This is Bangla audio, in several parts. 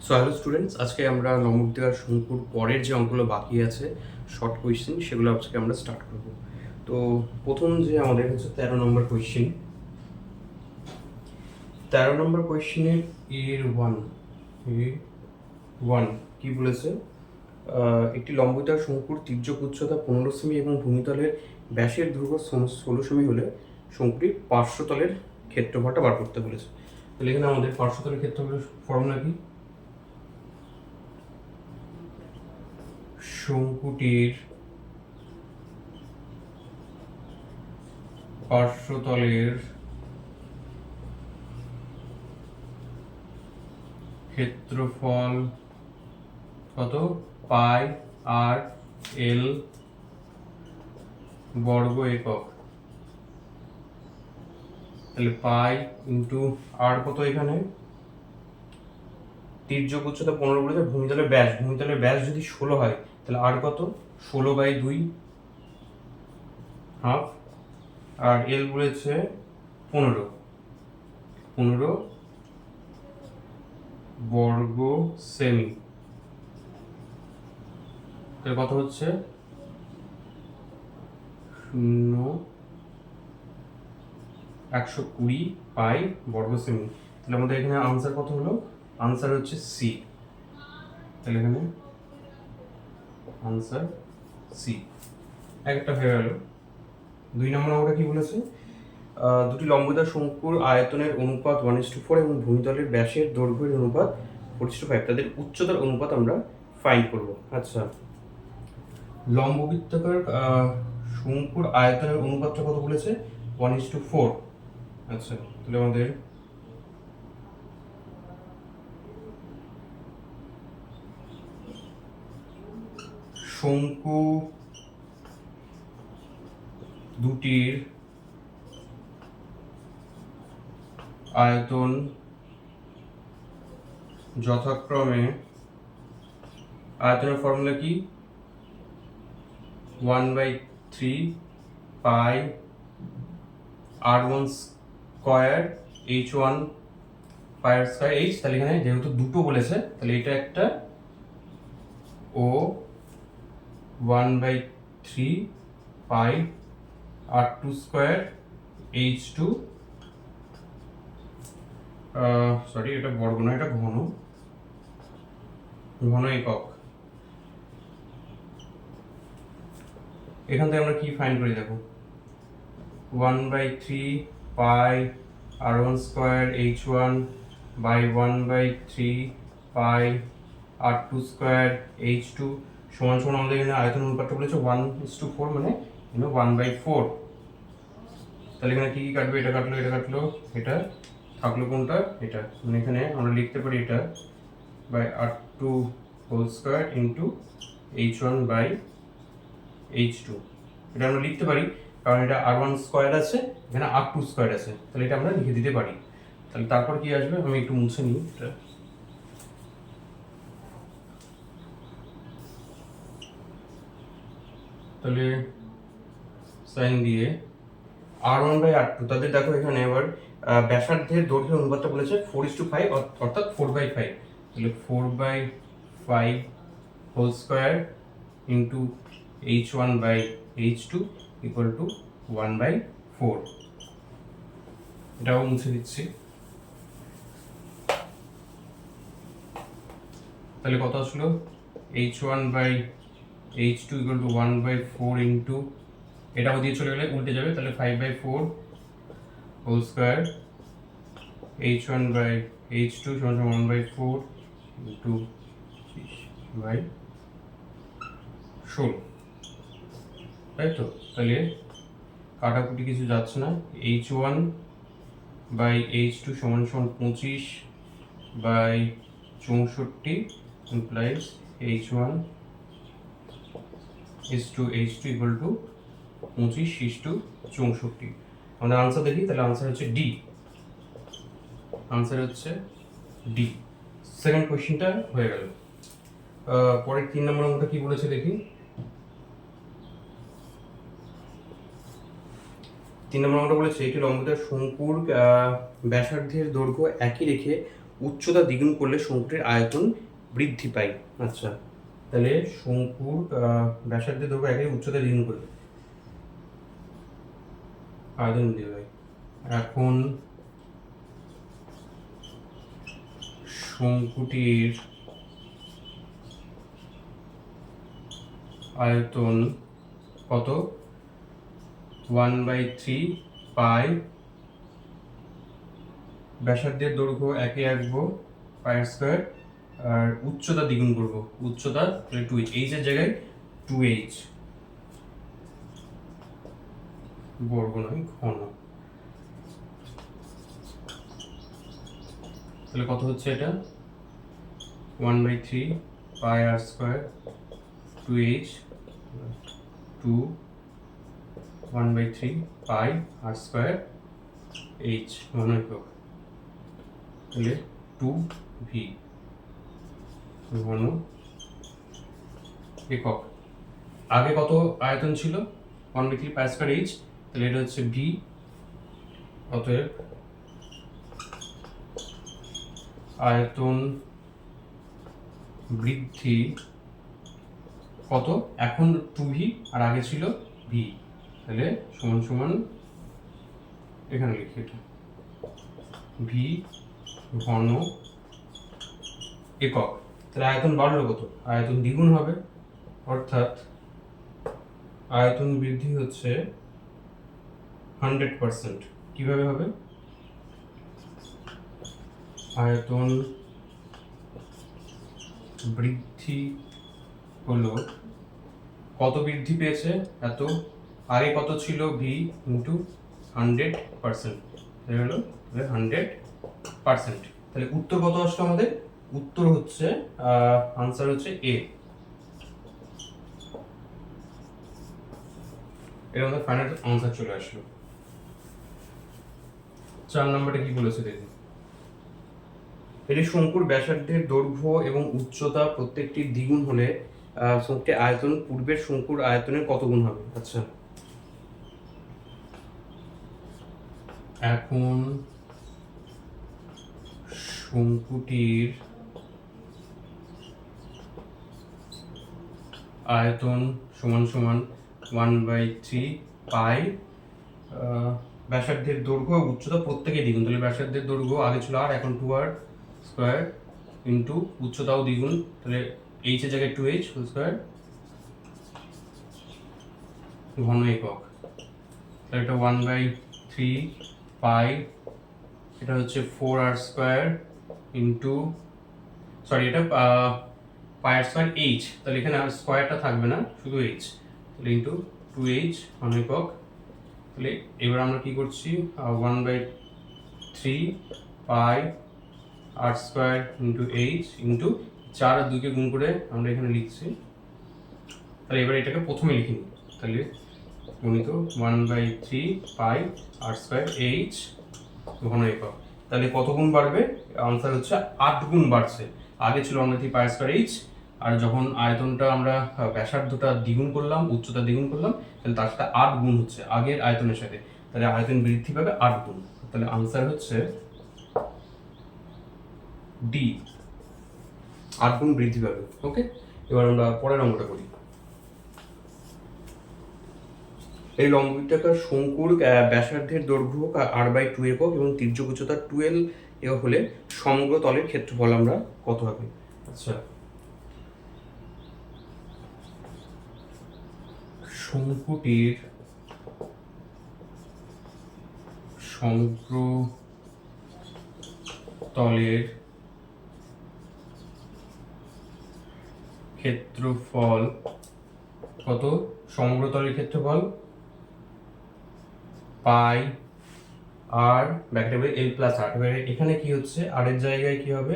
সো হ্যালো স্টুডেন্টস, আজকে আমরা লম্ববৃত্তাকার শঙ্কুর পরের যে অঙ্কগুলো বাকি আছে শর্ট কোয়েশ্চেন, সেগুলো আজকে আমরা স্টার্ট করব। তো প্রথম যে আমাদের হচ্ছে 13 নম্বর কোয়েশ্চেন। 13 নম্বর কোয়েশ্চেনের এর ওয়ান কি বলেছে? একটি লম্ববৃত্তাকার শঙ্কুর তির্যক উচ্চতা 15 সেমি এবং ভূমিতলের ব্যাসের দৈর্ঘ্য 16 সেমি হলে শঙ্কুটির পার্শ্বতলের ক্ষেত্রফলটা বার করতে বলেছে। তাহলে এখানে আমাদের পার্শ্বতলের ক্ষেত্রফলের ফর্মুলা কি? শঙ্কুটির পার্শ্বতলের ক্ষেত্রফল কত? পাই আর এল বর্গ একক। তাহলে পাই ইন্টু আর কত? এখানে তির্যক উচ্চতা 15 বলেছে, ভূমিতলের ব্যাস যদি 16 হয় তাহলে আর কত? 16/2 হাফ। আর এল বলেছে 15 বর্গ সেমি। তাহলে কত হচ্ছে? 120 পাই বর্গ সেমি। তাহলে আমাদের এখানে আনসার কত হলো? আনসার হচ্ছে সি। তাহলে এখানে আনসার সি একটা হয়ে গেল। 2 নম্বর অঙ্কটা কি বলেছে? দুটি লম্ববৃত্তাকার শঙ্কুর আয়তনের অনুপাত 1:4 এবং ভূমিতলের ব্যাসের দৈর্ঘ্যের অনুপাত 4:5, তাদের উচ্চতার অনুপাত আমরা ফাইন্ড করব। আচ্ছা, লম্ববৃত্তাকার শঙ্কুর আয়তনের অনুপাতটা কত বলেছে? 1:4। আচ্ছা, তাহলে আমাদের শঙ্কু দুটির আয়তন যথাক্রমে, আয়তনের ফর্মুলা কি? 1/3 পাই r1 স্কয়ার h1 পাই আর স্কয়ার h। তাহলে এখানে যেহেতু দুটো বলেছে তাহলে এটা একটা ও 1/3 pi r2 square h2, sorry এটা বর্গ না, এটা ঘন একক। এখান থেকে আমরা কি ফাইন্ড করি দেখো? 1/3 pi r1 square h1 by 1/3 pi r2 square h2 সমান সমান আমাদের এখানে আয়তন অনুপাতটা বলেছে 1:4, মানে 1/4। তাহলে এখানে কি কি কাটবে? এটা কাটলো, এটা থাকলো কোনটা? এটা, মানে এখানে আমরা লিখতে পারি এটা by r2 whole square into h1 by h2। এটা আমরা লিখতে পারি কারণ এটা r1 স্কয়ার আছে, এখানে r2 স্কয়ার আছে, তাহলে এটা আমরা লিখে দিতে পারি। তাহলে তারপর কি আসবে? আমি একটু মুছে নিই এটা। তাহলে সাইন দিয়ে r1 বাই r2, তাদের দেখো এখানে এবার ব্যাসার্ধের দৈর্ঘ্যের অনুপাতটা বলেছে 4:5, অর্থাৎ 4/5। তাহলে 4/5 whole square into h1 by h2 equal to 1/4। এটাও মুছে দিচ্ছি। তাহলে কত আসলো? h1 by h2 equal to 1/4 into, এটাও দিয়ে চলে গেলে উল্টে যাবে, তাহলে 5/4 whole square h1 by h2 সমান 1/4 ইন্টু 16, তাই তো? তাহলে কাটাকুটি কিছু যাচ্ছে না, h1 বাই h2 সমান 25 by 64 implies h1 h2 equal two 25:64। আমাদের আনসার দেখি, তাহলে আনসার হচ্ছে ডি। আনসার হচ্ছে ডি। সেকেন্ড কোশ্চেনটা হয়ে গেল। পরের 3 নম্বর অঙ্কটা কি বলেছে দেখি। 3 নম্বর অঙ্কটা বলেছে একটি লম্ববৃত্তাকার শঙ্কুর ব্যাসার্ধের দৈর্ঘ্য একই রেখে উচ্চতা দ্বিগুণ করলে শঙ্কুটির আয়তন বৃদ্ধি পায়। আচ্ছা, তাহলে শঙ্কুর ব্যাসার্ধের দৈর্ঘ্য একই উচ্চতা দ্বিগুণ করলে আয়তন বৃদ্ধি পায়। এখন শঙ্কুটির আয়তন কত? 1/3 পাই, ব্যাসার্ধের দৈর্ঘ্য একই রাখবো পাই স্কোয়ার, আর উচ্চতা দ্বিগুণ করবো, উচ্চতা 2h, এইচ এর জায়গায় 2h বর্গ নয় ঘন। তাহলে কত হচ্ছে এটা? 1/3 পাই আর স্কোয়ার 2h 2 1/3 পাই আর স্কোয়ার h ঘন একক, তাহলে 2v ঘন একক। আগে কত আয়তন ছিল? 1/3 পাই স্কোয়ার h, তাহলে এটা হচ্ছে v, অতএব আয়তন বৃদ্ধি কত? এখন 2v আর আগে ছিল v, তাহলে সমান সমান এখানে লিখি এটা v ঘন একক। তাহলে আয়তন বাড়লো কত? আয়তন দ্বিগুণ হবে, অর্থাৎ আয়তন বৃদ্ধি হচ্ছে 100%। কিভাবে হবে? আয়তন বৃদ্ধি হলো, কত বৃদ্ধি পেয়েছে? এত, আগে কত ছিল? v ইন্টু 100%, হলো 100%। তাহলে উত্তর কত আসলো আমাদের? উত্তর হচ্ছে আনসার হচ্ছে এ। এর আমাদের ফাইনাল আনসার চলে আসলো। 4 নম্বরটা কি বলেছে দেখুন। এটি শঙ্কুর ব্যাসার্ধের দৈর্ঘ্য এবং উচ্চতা প্রত্যেকটি দ্বিগুণ হলে শঙ্কুটির আয়তন পূর্বের শঙ্কুর আয়তনের কত গুণ হবে? আচ্ছা, এখন শঙ্কুটির আয়তন সমান সমান 1/3 পাই ব্যাসার্ধের দৈর্ঘ্য উচ্চতা প্রত্যেকেই দ্বিগুণ, তাহলে ব্যাসার্ধের দৈর্ঘ্য আগে ছিল আর, এখন 2r স্কোয়ার ইন্টু উচ্চতাও দ্বিগুণ, তাহলে h এর জায়গায় 2h হোল স্কোয়ার ঘন একক। তাহলে এটা 1/3 পাই, এটা হচ্ছে 4r স্কোয়ার ইন্টু, সরি এটা পাই আর স্কোয়ার h, তাহলে এখানে আর স্কোয়ারটা থাকবে না, শুধু h, তাহলে ইন্টু 2h ঘন একক। তাহলে এবার আমরা কি করছি? 1/3 পাই আর স্কোয়ার ইন্টু h ইন্টু 4 আর 2কে গুণ করে আমরা এখানে লিখছি। তাহলে এবার এটাকে প্রথমে লিখে নিই, তাহলে গুণিত 1/3 পাই আর স্কোয়ার h ঘন একক। তাহলে কত গুণ বাড়বে? আনসার হচ্ছে 8 গুণ বাড়ছে। আগে ছিল 1/3 পাই স্কোয়ার h, আর যখন আয়তনটা আমরা ব্যাসার্ধটা দ্বিগুণ করলাম, উচ্চতা দ্বিগুণ করলাম, তাহলে তার সাথে 8 গুণ হচ্ছে আগের আয়তনের সাথে, তাহলে আয়তন বৃদ্ধি পাবে 8 গুণ। তাহলে আনসার হচ্ছে ডি, 8 গুণ বৃদ্ধি পাবে। ওকে, এবার আমরা পরের অঙ্কটা করি। এই লম্ববৃত্তাকার শঙ্কুর ব্যাসার্ধের দৈর্ঘ্য r/2 একক এবং তির্যক উচ্চতা 12 একক হলে সমগ্র তলের ক্ষেত্রফল আমরা কত হবে? আচ্ছা, শঙ্কুটির সমগ্র তলের ক্ষেত্রফল কত? সমগ্র তলের ক্ষেত্রফল পাই আর ব্যাকেটে এল প্লাস আর। এবারে এখানে কি হচ্ছে? আর এর জায়গায় কি হবে?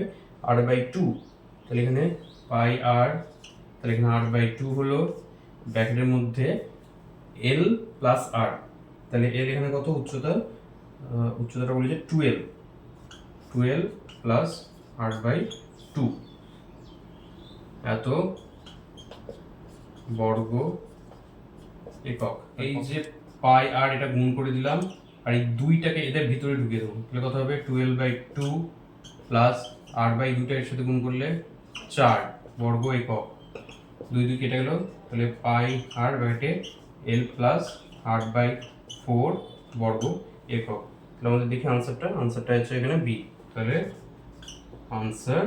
r/2, তাহলে এখানে পাই আর, তাহলে এখানে r/2 হলো ব্যাকেটের মধ্যে এল প্লাস আর, তাহলে এল এখানে কত? উচ্চতা, উচ্চতাটা বলি যে 12 প্লাস r/2 এত বর্গ একক। এই যে পাই আর এটা গুণ করে দিলাম, আর এই দুইটাকে এদের ভিতরে ঢুকিয়ে দেবো, তাহলে কত হবে? 12/2 প্লাস আর বাই 2টা এর সাথে গুণ করলে 4 বর্গ একক, 2 2 কেটে গেল, তাহলে পাই আর ব্র্যাকেটে এল প্লাস আর বাই 4 বর্গ একক। তাহলে আমাদের দেখি আনসারটা হচ্ছে এখানে বি। তাহলে আনসার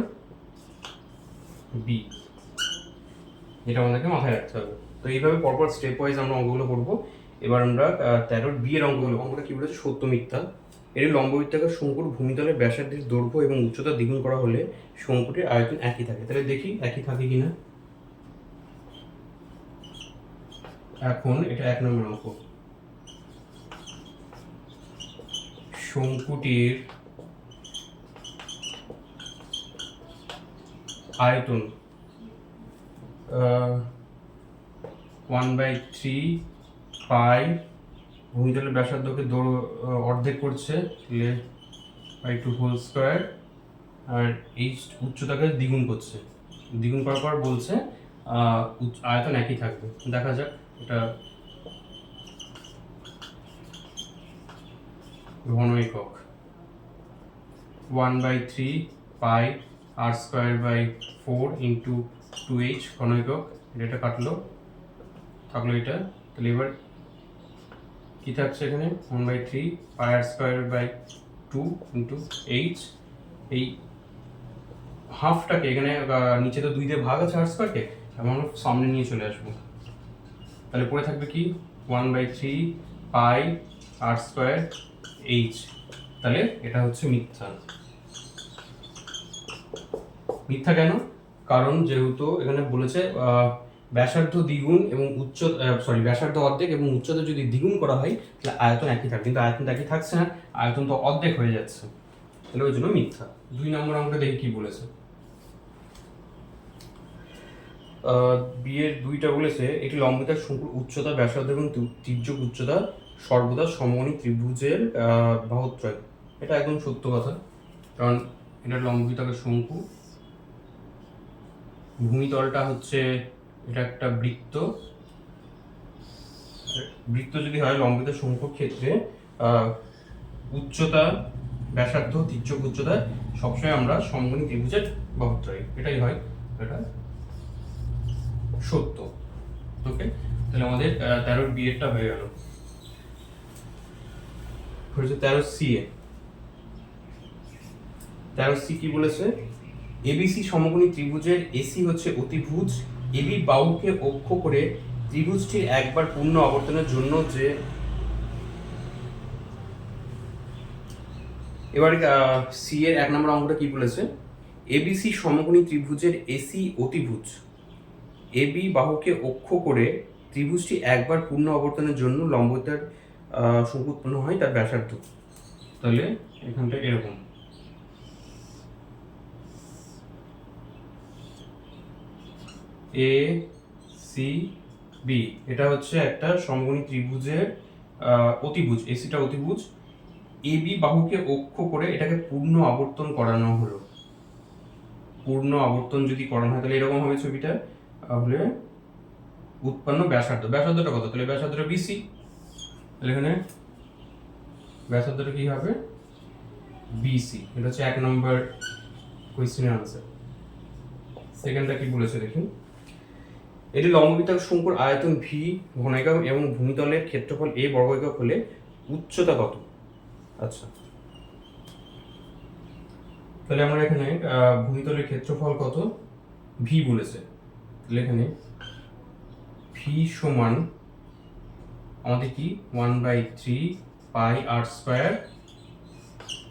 বি, এটা আমাদেরকে মাথায় রাখতে হবে। তো এইভাবে পরপর স্টেপ ওয়াইজ আমরা অঙ্কগুলো করবো। এবার আমরা 13 বি এর অঙ্কটা কি বলেছে, সত্য মিথ্যা। এর লম্ববৃত্তাকার শঙ্কুর ভূমিতলের ব্যাসার্ধের দৈর্ঘ্য এবং উচ্চতা দ্বিগুণ করা হলে শঙ্কুটির আয়তন একই থাকে। তাহলে দেখি একই থাকে কিনা। এখন এটা 1 নম্বর অঙ্ক, শঙ্কুটির আয়তন 1/3 পাই, ভূমিতলের ব্যাসার্ধকে অর্ধেক করছে, তাহলে বাই 2 হোল স্কোয়ার, আর এই উচ্চতাকে দ্বিগুণ করছে, দ্বিগুণ করার পর বলছে আয়তন একই থাকবে। দেখা যাক এটা ঘন একক 1/3 পাই আর স্কোয়ার বাই 4 ইন্টু 2h ঘন একক, এটা কাটলো, থাকলো এটা। তাহলে এবার কি থাকছে এখানে 1/3 পাই আর স্কোয়ার বাই 2 ইন্টু h, এই হাফটাকে এখানে নিচে তো 2 দিয়ে ভাগ আছে আর স্কোয়ারকে, আমরা সামনে নিয়ে চলে আসবো। তাহলে পড়ে থাকবে কি 1/3 পাই আর স্কোয়ার h। তাহলে এটা হচ্ছে মিথ্যা। মিথ্যা কেন? কারণ যেহেতু এখানে বলেছে ব্যাসার্ধ দ্বিগুণ এবং ব্যাসার্ধ অর্ধেক এবং উচ্চতা যদি দ্বিগুণ করা হয় তাহলে আয়তন একই থাকে, কিন্তু আয়তন একই থাকছে না, আয়তন তো অর্ধেক হয়ে যাচ্ছে, তাহলে ওই জন্য মিথ্যা। 2 নম্বর অঙ্কটা দেখি কি বলেছে। বিয়ের 2টা বলেছে এটি লম্বিতার শঙ্কুর উচ্চতা, ব্যাসার্ধ এবং তির্যক উচ্চতা সর্বদা সমকোণী ত্রিভুজের বাহুত্রয়। এটা একদম সত্য কথা, কারণ এটা লম্বিতাকার শঙ্কু, ভূমিতলটা হচ্ছে এটা একটা বৃত্ত, বৃত্ত যদি হয় লম্বিত শঙ্কুর ক্ষেত্রে উচ্চতা, ব্যাসার্ধ, তির্যক উচ্চতা সবসময় আমরা সমকোণী ত্রিভুজের বাহুত্রয়, এটাই হয়, এটা সত্য। ওকে, তাহলে আমাদের 13 বি এরটা হয়ে গেল। 13 সি এ, 13 সি কি বলেছে, এবিসি সমকোণী ত্রিভুজের এসি হচ্ছে অতিভুজ, এবি বাহুকে অক্ষ করে ত্রিভুজটির একবার পূর্ণ আবর্তনের জন্য যে, এবার সি এর 1 নম্বর অঙ্কটা কি বলেছে, এবিসি সমকোণী ত্রিভুজের এসি অতিভুজ, এবি বাহুকে অক্ষ করে ত্রিভুজটি একবার পূর্ণ আবর্তনের জন্য লম্বতার শঙ্কু উৎপন্ন হয় তার ব্যাসার্ধ। তাহলে এখানটা এরকম এ সি বি, এটা হচ্ছে একটা সমকোণী ত্রিভুজের অতিভুজ, এসিটা অতিভুজ, এবি বাহুকে অক্ষ করে এটাকে পূর্ণ আবর্তন করানো হলো। পূর্ণ আবর্তন যদি করানো হয় তাহলে এরকম হবে ছবিটা, তাহলে উৎপন্ন ব্যাসার্ধটা কত, তাহলে ব্যাসার্ধটা বিসি, তাহলে এখানে ব্যাসার্ধটা কি হবে বিসি। এটা হচ্ছে 1 নম্বর কোয়েশ্চেনের আনসার। সেকেন্ডটা কি বলেছে দেখুন, এটি লম্ববৃত্তাকার শঙ্কুর আয়তন ভি ঘন একক এবং ভূমিতলের ক্ষেত্রফল এ বর্গ একক হলে উচ্চতা কত। আচ্ছা, তাহলে আমরা এখানে ভূমিতলের ক্ষেত্রফল কত ভি বলেছে, তাহলে এখানে ভি সমান আমাদের কি 1/3 পাই আর স্কোয়ার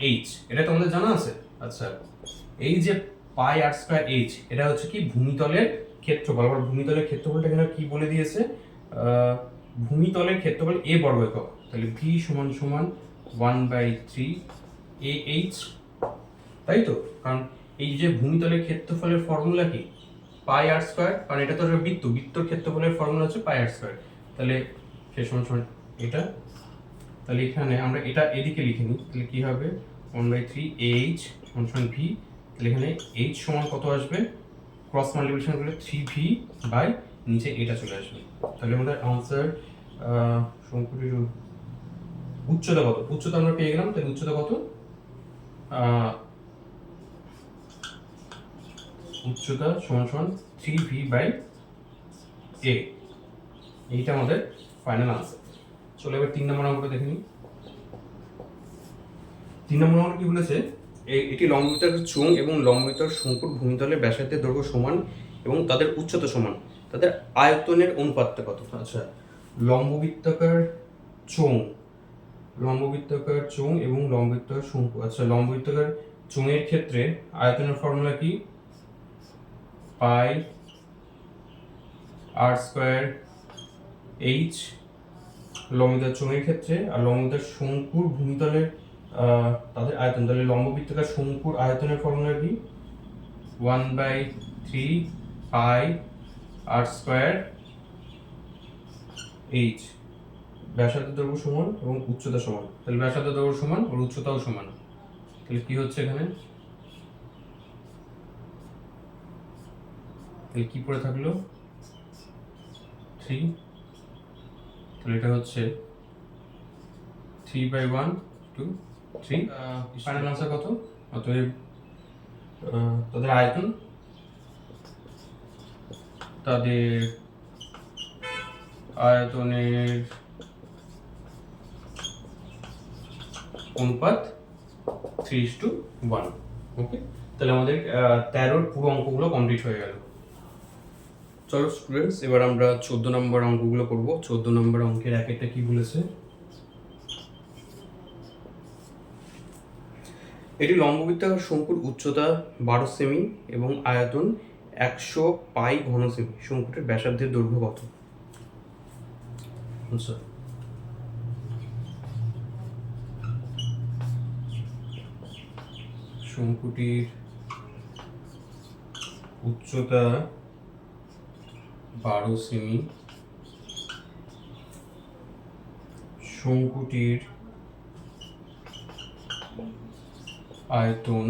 এইচ, এটা তো আমাদের জানা আছে। আচ্ছা, এই যে পাই আর স্কোয়ার এইচ এটা হচ্ছে কি ভূমিতলের ক্ষেত্রফল, আবার ভূমিতলের ক্ষেত্রফলটা এখানে কি বলে দিয়েছে, ভূমিতলের ক্ষেত্রফল এ বর্গ একক, তাহলে ভি সমান সমান 1/3 এ এইচ, তাই তো, কারণ এই যে ভূমিতলের ক্ষেত্রফলের ফর্মুলা কি পাই আর স্কোয়ার, কারণ এটা তো বৃত্ত, বৃত্তর ক্ষেত্রফলের ফর্মুলা হচ্ছে পাই আর স্কোয়ার, তাহলে সে সমান সমান এটা, তাহলে এখানে আমরা এটা এদিকে লিখে নিই, তাহলে কি হবে 1/3 এইচ সমান ভি, তাহলে এখানে এইচ সমান কত আসবে, ক্রস মাল্টিপ্লিকেশন করলে 3v বাই নিচে এটা চলে আসবে। তাহলে আমাদের আনসার শঙ্কুটির উচ্চতা কত, উচ্চতা আমরা পেয়ে গেলাম, তাহলে উচ্চতা কত উচ্চতা সমান সমান 3v/a। এইটা আমাদের ফাইনাল আনসার। চলো এবার 3 নম্বর অঙ্কটা দেখে নিই। 3 নম্বর অঙ্ক কি বলেছে, এটি লম্ববৃত্তাকার চোঙ এবং লম্ববৃত্তাকার শঙ্কুর ভূমিতলের ব্যাসার্ধের দৈর্ঘ্য সমান এবং তাদের উচ্চতা সমান, তাদের আয়তনের অনুপাতটা কত? আচ্ছা, লম্ববৃত্তাকার চোঙ এবং লম্ববৃত্তাকার শঙ্কু। আচ্ছা, লম্ববৃত্তাকার চোঙের ক্ষেত্রে আয়তনের ফর্মুলা কি? পাই আর স্কয়ার এইচ লম্ববৃত্তাকার চোঙের ক্ষেত্রে, আর লম্ববৃত্তাকার শঙ্কুর ভূমিতলের তাদের আয়তন। তাহলে লম্ববৃত্তাকার শঙ্কুর আয়তনের ফর্মুলা কি? 1/3 পাই আর স্কয়ার এইচ। ব্যাসার্ধ দৈর্ঘ্য সমান এবং উচ্চতা সমান, তাহলে ব্যাসার্ধ দৈর্ঘ্য সমান আর উচ্চতাও সমান। তাহলে কি হচ্ছে এখানে? তাহলে কি পড়ে থাকলো? 3। তাহলে এটা হচ্ছে 3/1 to 3। ফাইনাল আনসার কত? অতএব তাদের আয়তন, আয়তনের অনুপাত 3:1। ওকে, তাহলে আমাদের 13 পুরো অঙ্কগুলো কমপ্লিট হয়ে গেল। চলো স্টুডেন্টস, এবার আমরা 14 নম্বর অঙ্কগুলো করব। 14 নম্বর অঙ্কের একটা কি বলেছে, এটি লম্ববৃত্তাকার শঙ্কুর উচ্চতা 12 সেমি এবং আয়তন 100 পাই ঘন সেমি। শঙ্কুটির ব্যাসার্ধের দৈর্ঘ্য কত? আচ্ছা, শঙ্কুটির উচ্চতা 12 সেমি, শঙ্কুটির আয়তন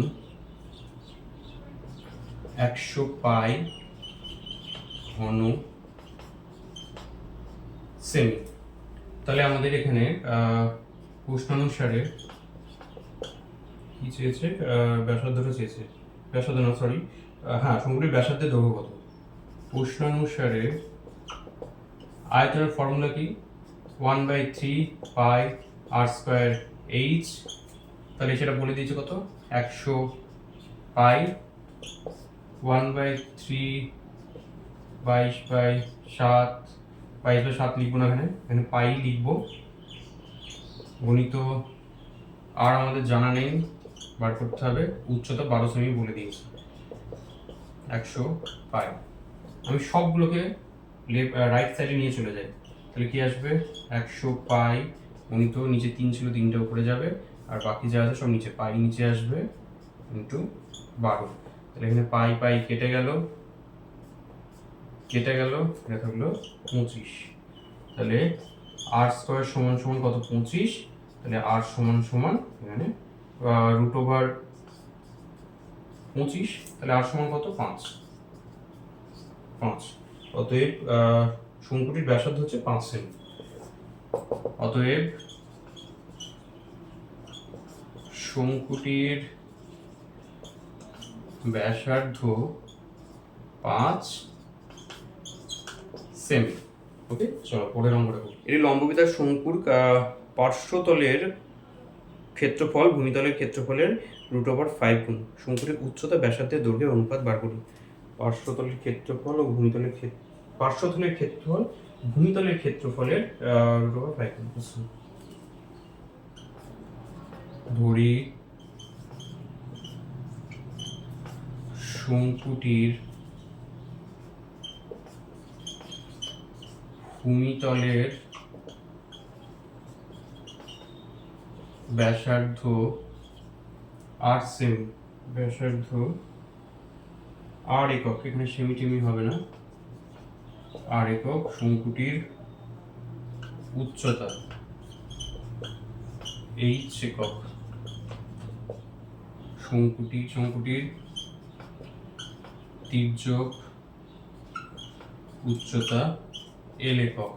100 পাই ঘন সেমি। তাহলে আমাদের এখানে প্রশ্নানুসারে কি চেয়েছে? ব্যাসার্ধটা চেয়েছে, ব্যাসার্ধ না সরি, হ্যাঁ, শঙ্কুটির ব্যাসার্ধের দৈর্ঘ্য কত? প্রশ্নানুসারে আয়তনের ফর্মুলা কি? 1/3 পাই আর স্কয়ার এইচ। তাহলে সেটা বলে দিয়েছে কত? 100 পাই। 1/3 22/7, 22/7 লিখবো না, এখানে পাই লিখবো, গণিত আর আমাদের জানা নেই, বার করতে হবে। উচ্চতা 12 সেমি বলে দিয়েছি, 100 পাই। আমি সবগুলোকে রাইট সাইডে নিয়ে চলে যাই, তাহলে কি আসবে? 100 পাই গণিত, নিচে 3 ছিল, 3টা উপরে যাবে, আর বাকি যা আছে সব নিচে, পাই নিচে আসবে, ইন্টু 12। তাহলে এখানে পাই পাই কেটে গেল, এটা থাকলো 25। তাহলে আর স্কয়ার সমান সমান কত? 25। তাহলে আর সমান সমান এখানে √25। তাহলে আর সমান কত? 5। অতএব শঙ্কুটির ব্যাসার্ধ হচ্ছে 5 সেমি। অতএব শঙ্কুটির ব্যাসার্ধ 5 সেমি। ওকে, চলো পরের অঙ্কটা করি। এটি লম্ববৃত্তাকার শঙ্কুর পার্শ্বতলের ক্ষেত্রফল ভূমিতলের ক্ষেত্রফলের √5 গুণ। শঙ্কুটির উচ্চতা ব্যাসার্ধের দৈর্ঘ্যের অনুপাত বার করুন। পার্শ্বতলের ক্ষেত্রফল ও ভূমিতলের পার্শ্বতলের ক্ষেত্রফল ভূমিতলের ক্ষেত্রফলের √5 গুণ। ধরি শঙ্কুটির ভূমিতলের ব্যাসার্ধ 8 সেমি, ব্যাসার্ধ 8 একক, এখানে সেমি টেমি হবে না, 8 একক। শঙ্কুটির উচ্চতা h একক। শঙ্কুটির তির্যক উচ্চতা l একক।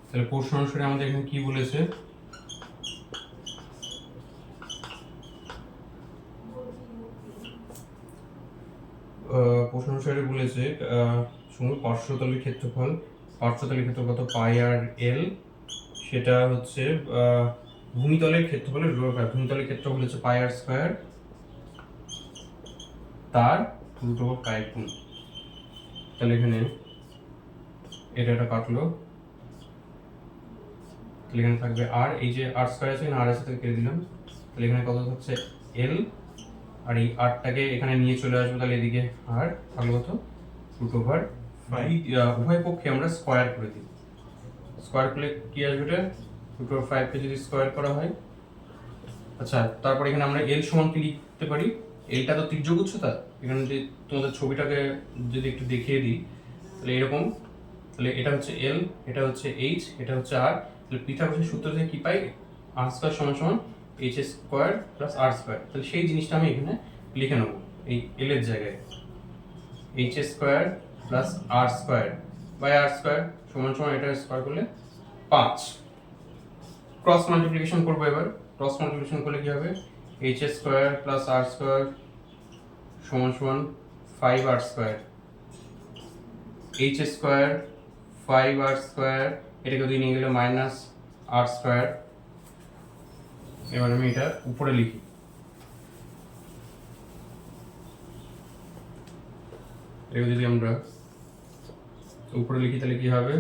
তাহলে প্রশ্ন অনুসারে আমাদের এখানে কি বলেছে? প্রশ্ন অনুসারে বলেছে শঙ্কুর পার্শ্বতলের ক্ষেত্রফল কত পাই আর এল, সেটা হচ্ছে ভূমিতলের ক্ষেত্রফলের ভূমিতলের ক্ষেত্রফল হচ্ছে পাই আর স্কয়ার তার রুট ওভার 5 গুণ। তাহলে এখানে এটা কাটলো, তাহলে এখানে থাকবে আর, এই যে আর স্কয়ার আছে আর এর সাথে কেটে দিলাম, তাহলে এখানে কত হচ্ছে এল, আর এই আরটাকে এখানে নিয়ে চলে আসবো, তাহলে এদিকে আর থাকলো কত রুট ওভার 5। উভয় পক্ষে আমরা স্কয়ার করে দিই, স্কয়ার করলে কি আসবে, এটা রুট ওভার 5 কে যদি স্কয়ার করা হয়। আচ্ছা, তারপর এখানে আমরা এল সমান কি লিখতে পারি, এলটা তো তির্যক উচ্চতা, এখানে যদি তোমাদের ছবিটাকে যদি একটু দেখিয়ে দিই তাহলে এরকম, তাহলে এটা হচ্ছে এল, এটা হচ্ছে এইচ, এটা হচ্ছে আর, তাহলে পিথাগোরাসের সূত্র থেকে কি পাই, আর স্কয়ার সমান সমান H square plus R square. তাহলে সেই জিনিসটা আমি এখানে লিখে নেবো, এই এল এর জায়গায় H square plus R square by R square সমান সমান এটা স্কয়ার করলে 5। ক্রস মাল্টিপ্লিকেশন করবো এবার, ক্রস মাল্টিপ্লিকেশন করলে কি হবে, H square plus R square সমান সমান 5 আর স্কয়ার, এইচ স্কয়ার 5 আর স্কয়ার, এটাকে দিয়ে নিয়ে গেলে মাইনাস আর স্কয়ার। এবার আমি এটা উপরে লিখি, এটাকে যদি আমরা উপরে লিখি তাহলে কি হবে,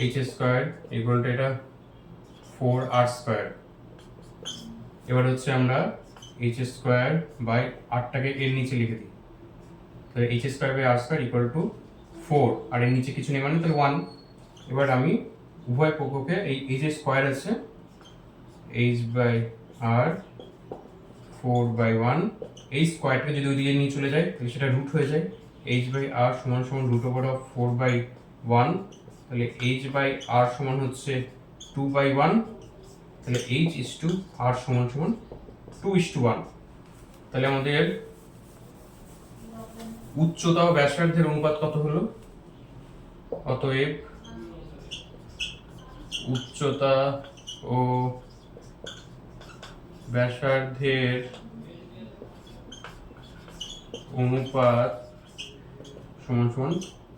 এইচ স্কয়ার ইকুয়াল টু এটা 4 আর স্কয়ার। এবার হচ্ছে আমরা এইচ স্কয়ার বাই আরটাকে এর নিচে লিখে দিই, তাহলে H square by R square equal to 4, আর এর নিচে কিছু নেই মানে তাহলে 1। এবার আমি উভয় পক্ষকে এই যে স্কয়ার আছে এইচ বাই আর 4 বাই 1, এই স্কয়ারটাকে যদি ওইদিকে নিয়ে চলে যায় তাহলে সেটা রুট হয়ে যায়, এইচ বাই আর সমান সমান রুট ওভার অফ 4 বাই 1, তাহলে এইচ বাই আর সমান হচ্ছে 2 বাই 1, তাহলে এইচ ইজ টু আর সমান সমান 2:1। তাহলে আমাদের উচ্চতা ও ব্যাসার্ধের অনুপাত কত হলো, অতএব উচ্চতা ও ব্যাসার্ধের অনুপাত সমান সমান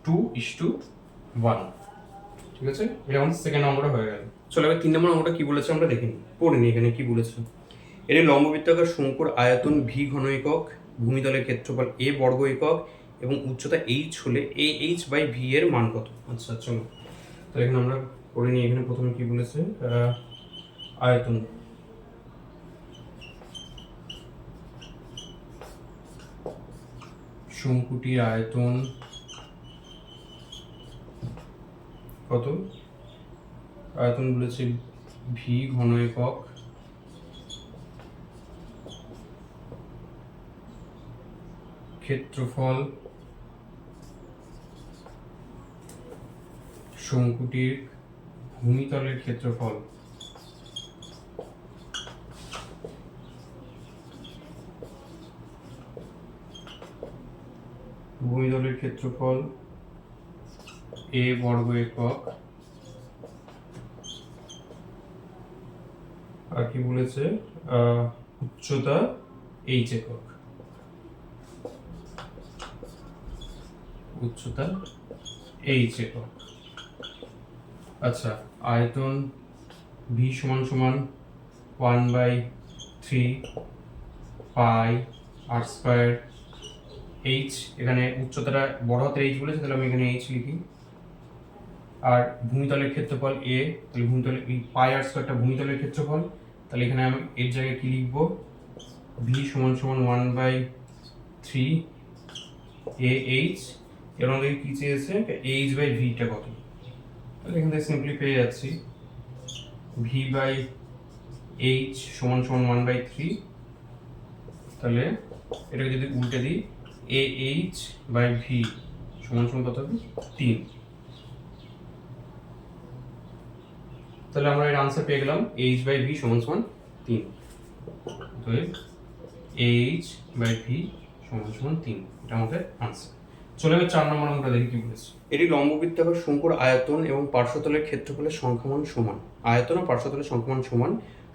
2:1। ঠিক আছে, এটা আমাদের সেকেন্ড নম্বরে হয়ে গেল। চলো এবার 3 নম্বর অঙ্কটা কি বলেছে আমরা দেখে নিই, পড়ে নিই এখানে কি বলেছে। এটি লম্ববৃত্তাকার শঙ্কুর আয়তন ভি ঘন একক, ভূমিতলের ক্ষেত্রফল এ বর্গ একক এবং উচ্চতা এইচ হলে এ এইচ বাই ভি এর মান কত। আচ্ছা চলো, তাহলে এখানে আমরা পড়ে নিই। এখানে প্রথমে কি বলেছে, আয়তন, শঙ্কুটির আয়তন কত, আয়তন বলেছে ভি ঘন একক, ক্ষেত্রফল শঙ্কুটির ভূমিতলের ক্ষেত্রফল, ভূমিতলের ক্ষেত্রফল এ বর্গ একক, আর কি বলেছে উচ্চতা এইচ একক, উচ্চতা এইচ একক। আচ্ছা, আয়তন ভি সমান সমান 1/3 পাই আর স্কয়ার, এইচ এখানে উচ্চতাটা বড় হাতের এইচ বলেছে, তাহলে আমি এখানে এইচ লিখি, আর ভূমিতলের ক্ষেত্রফল এ, তাহলে ভূমিতলের এই পাই আর স্কয়ারটা ভূমিতলের ক্ষেত্রফল, তাহলে এখানে আমি এর জায়গায় কি লিখব, ভি সমান সমান 1/3 এ এইচ, এর মধ্যে কি চেয়েছে এইচ বাই ভিটা কত, তাহলে এখান থেকে সিম্পলি পেয়ে যাচ্ছি ভি বাই এইচ সমান সমান 1/3, তাহলে এটাকে যদি উল্টে দিই এ এইচ বাই ভি সমান সমান কত হবে 3। তাহলে আমরা এর আনসার পেয়ে গেলাম এইচ বাই ভি সমান সমান 3, তো এইচ বাই ভি সমান সমান 3, এটা আমাদের আনসার। চলে গেলে 4 নম্বর আমরা দেখি কি বলেছে। এটি লম্ববৃত্তাকার শঙ্কুর আয়তন এবং পার্শ্বতলের ক্ষেত্রফলের সংখ্যামান সমান, আয়তন ও পার্শ্বতলের সংখ্যামান সমান,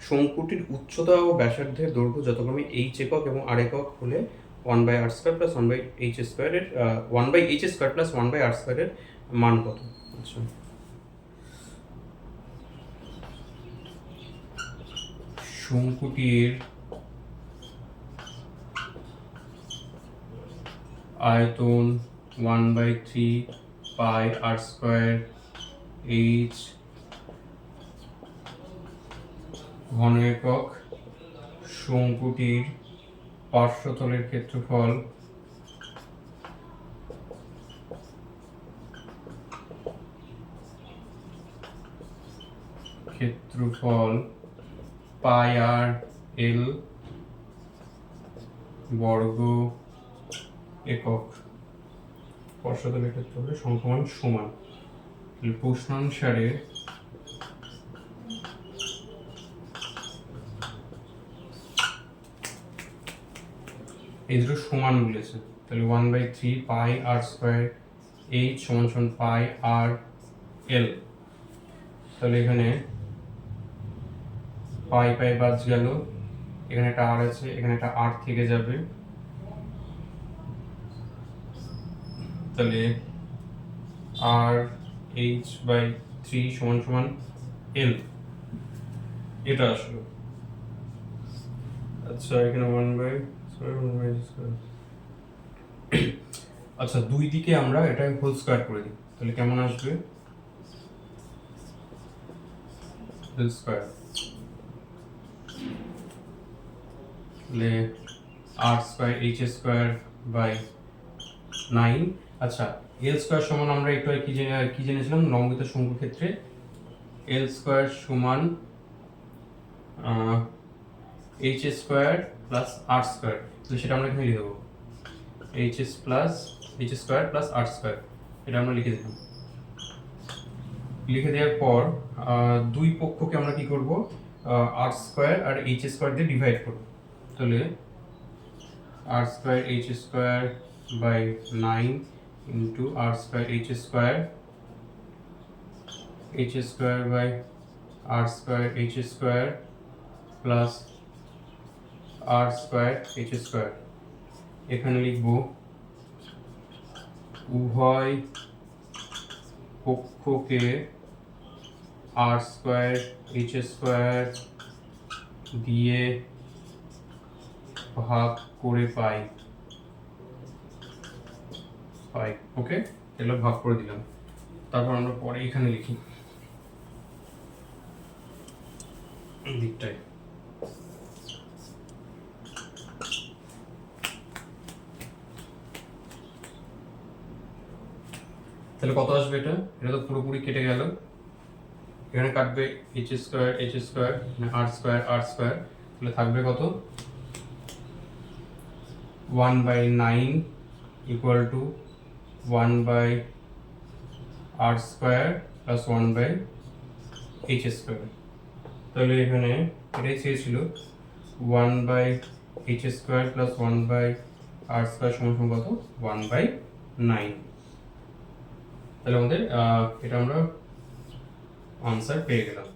শঙ্কুটির উচ্চতা ও ব্যাসার্ধের দৈর্ঘ্য যথাক্রমে এইচ একক এবং আর একক হলে 1/r² প্লাস 1/h² এর 1/h² প্লাস 1/r² এর মান কত? আচ্ছা, শঙ্কুটির আয়তন 1/3 পাই r² h ঘন একক। শঙ্কুটির পার্শ্বতলের ক্ষেত্রফল পাই আর এল বর্গ একক। পার্শ্বতলের ক্ষেত্রফলের সংখ্যামান সমান। প্রশ্নানুসারে এই দুটো সমান বলেছে, তাহলে 1/3 পাই r² h সমান পাই আর এল। তাহলে এখানে পাই পাই বাদ গেল, এখানে একটা আর আছে, এখানে একটা আর থেকে যাবে, তাহলে আর h/3 সমান এল, এটা আসলো। আচ্ছা, এখানে 1/2। আচ্ছা, দুই দিকে আমরা এটা হোল স্কয়ার করে দিই, তাহলে কেমন আসবে? হোল স্কয়ার, তাহলে r²h²/9। আচ্ছা, এল স্কয়ার সমান আমরা একটু কি জেনেছিলাম লম্বিত শঙ্কুর ক্ষেত্রে? এল স্কয়ার সমান h² প্লাস r², তো সেটা আমরা এখানে লিখে দেবো h² প্লাস r², এটা আমরা লিখে দিলাম। লিখে দেওয়ার পর দুই পক্ষকে আমরা কি করব? r² আর h² দিয়ে ডিভাইড করব। তাহলে r²h²/9 into r²h² h²/r²h² plus r²h²। এখানে লিখব উভয় পক্ষকে r²h² দিয়ে ভাগ করে পাই। ওকে, তাহলে ভাগ করে দিলাম। তারপর আমরা পরে এখানে লিখি দিকটায়। তাহলে কত আসবে? এটা তো পুরোপুরি কেটে গেল, এখানে কাটবে h² r², তাহলে থাকবে কত? 1/9 equal to 1/r² plus 1/h²। তাহলে এখানে এটাই চেয়েছিল 1/h² প্লাস 1/r² সমান কত? 1/9। তাহলে আমাদের এটা আমরা আনসার পেয়ে গেলাম।